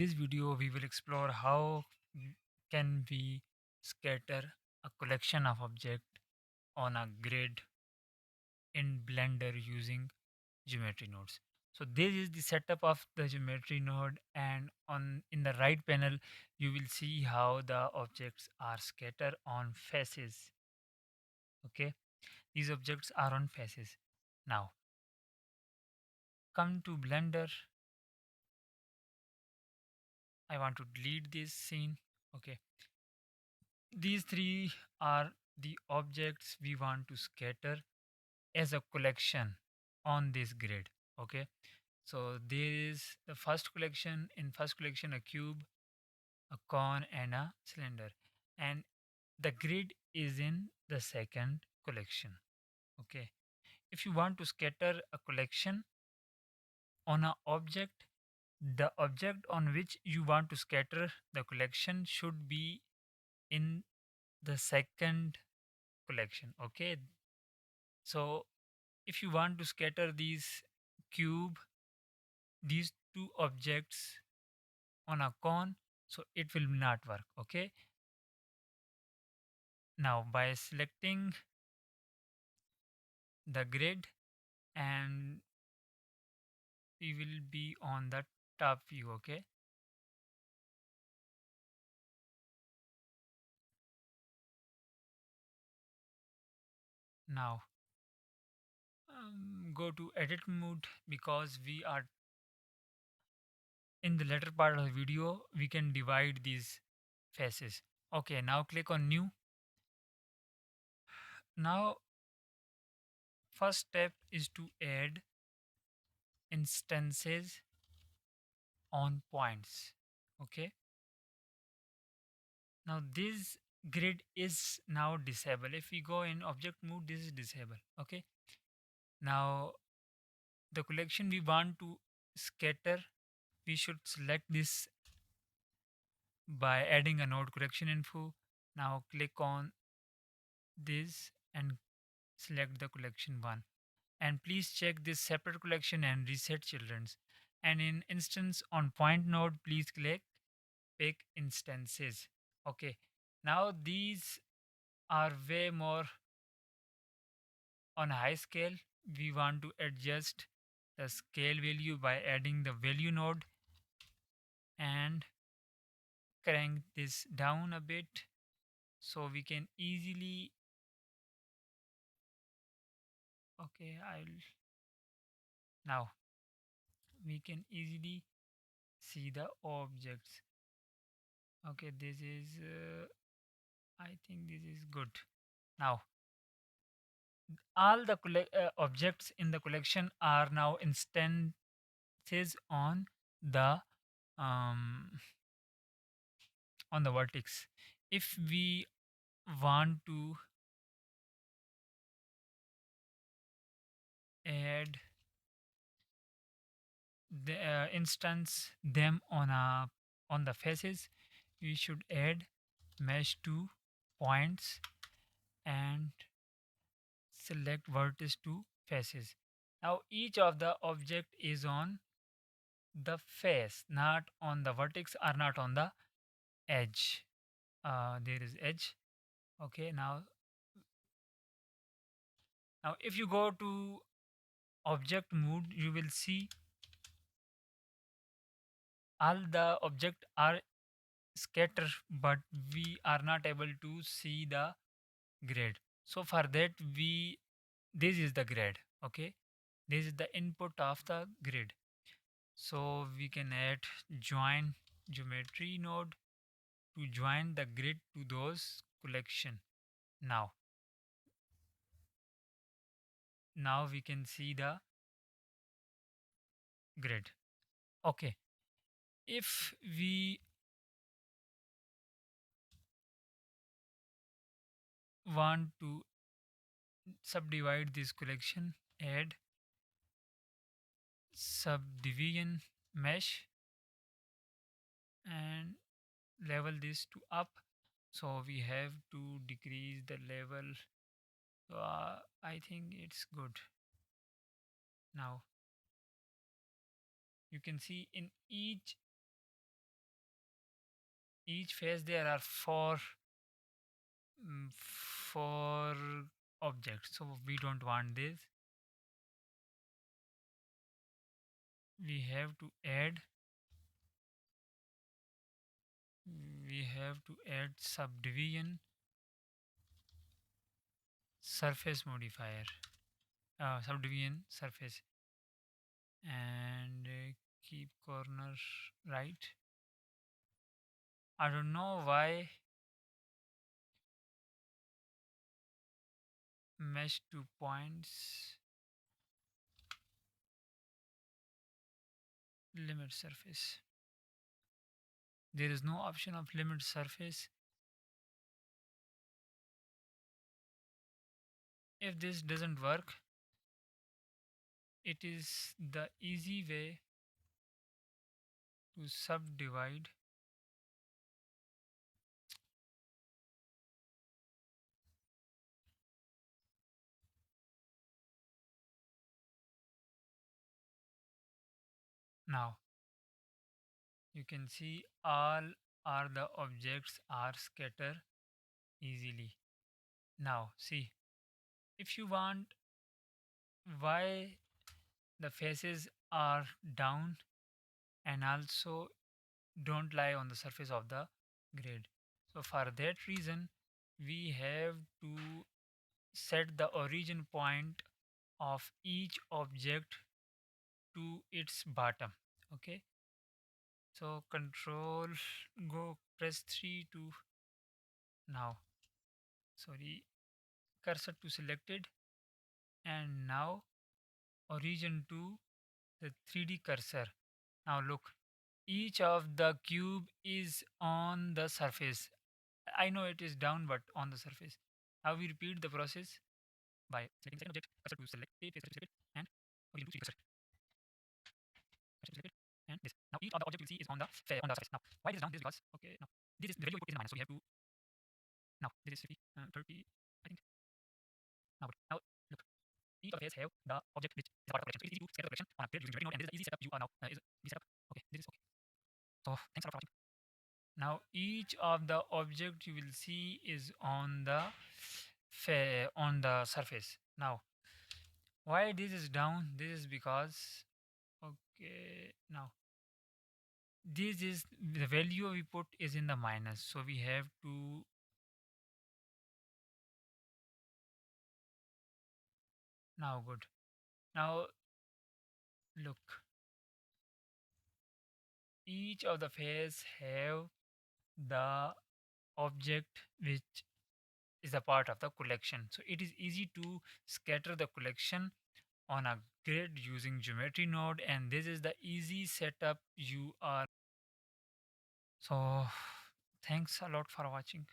This video we will explore how can we scatter a collection of objects on a grid in Blender using geometry nodes. So this is the setup of the geometry node, and on in the right panel you will see how the objects are scattered on faces. Okay, these objects are on faces. Now come to Blender. I want to delete this scene. Okay, these three are the objects we want to scatter as a collection on this grid. Okay, so there is the first collection. In first collection, a cube, a cone, and a cylinder, and the grid is in the second collection. Okay, if you want to scatter a collection on a object, the object on which you want to scatter the collection should be in the second collection. Okay, so if you want to scatter cube these two objects on a cone, so it will not work. Okay, now by selecting the grid, and we will be on the top view. Okay, now go to edit mode, because we are in the later part of the video we can divide these faces. Okay, now click on new. Now first step is to add instances on points. Okay, now this grid is now disabled. If we go in object mode, this is disabled. Okay, now the collection we want to scatter, we should select this by adding a node collection info. Now click on this and select the collection one, and please check this separate collection and reset children's. And in instance on point node, please click pick instances. Okay, now these are way more on a high scale. We want to adjust the scale value by adding the value node and crank this down a bit, so we can easily. Okay, I'll now we can easily see the objects. Okay, this is I think this is good. Now all the objects in the collection are now instances the um, on the vertex. If we want to add the instance them on the faces, we should add mesh to points and select vertex to faces. Now each of the object is on the face, not on the vertex or not on the edge. There is edge. Okay, now if you go to object mode, you will see all the object are scattered, but we are not able to see the grid. So for that, we this is the grid. Okay, this is the input of the grid. So we can add join geometry node to join the grid to those collection. Now now we can see the grid. Okay, if we want to subdivide this collection, add subdivision mesh and level this to up. So we have to decrease the level. So I think it's good. Now you can see in each each phase there are four objects, so we don't want this. We have to add we have to add subdivision surface modifier, subdivision surface, and keep corner right. I don't know why mesh to points limit surface. There is no option of limit surface. If this doesn't work, it is the easy way to subdivide. Now you can see all are the objects are scattered easily. Now see, if you want why the faces are down and also don't lie on the surface of the grid. So for that reason, we have to set the origin point of each object to its bottom. Okay, so control go press 3 to now, sorry, cursor to selected, and now origin to the 3D cursor. Now look, each of the cube is on the surface. I know it is down but on the surface. Now we repeat the process by selecting second object, cursor to select a face to select it, and origin to 3D cursor. Cursor to select it, and this. Now each of the object you see is on the surface. Now why this is down? This is because okay now this is the value we put is in minus, so we have to now this is 50, 30, I think. Now look, each of the face have the object which is a part of the collection. So it is easy to scatter the collection on a grid using geometry node, and this is the easy setup you are now is the setup. Okay, this is okay. So thanks a lot for watching. Now each of the object you will see is on the surface. Now why this is down? This is because okay now this is the value we put is in the minus, so we have to now good. Now look, each of the face have the object which is a part of the collection, so it is easy to scatter the collection on a grid using geometry node, and this is the easy setup you are. So thanks a lot for watching.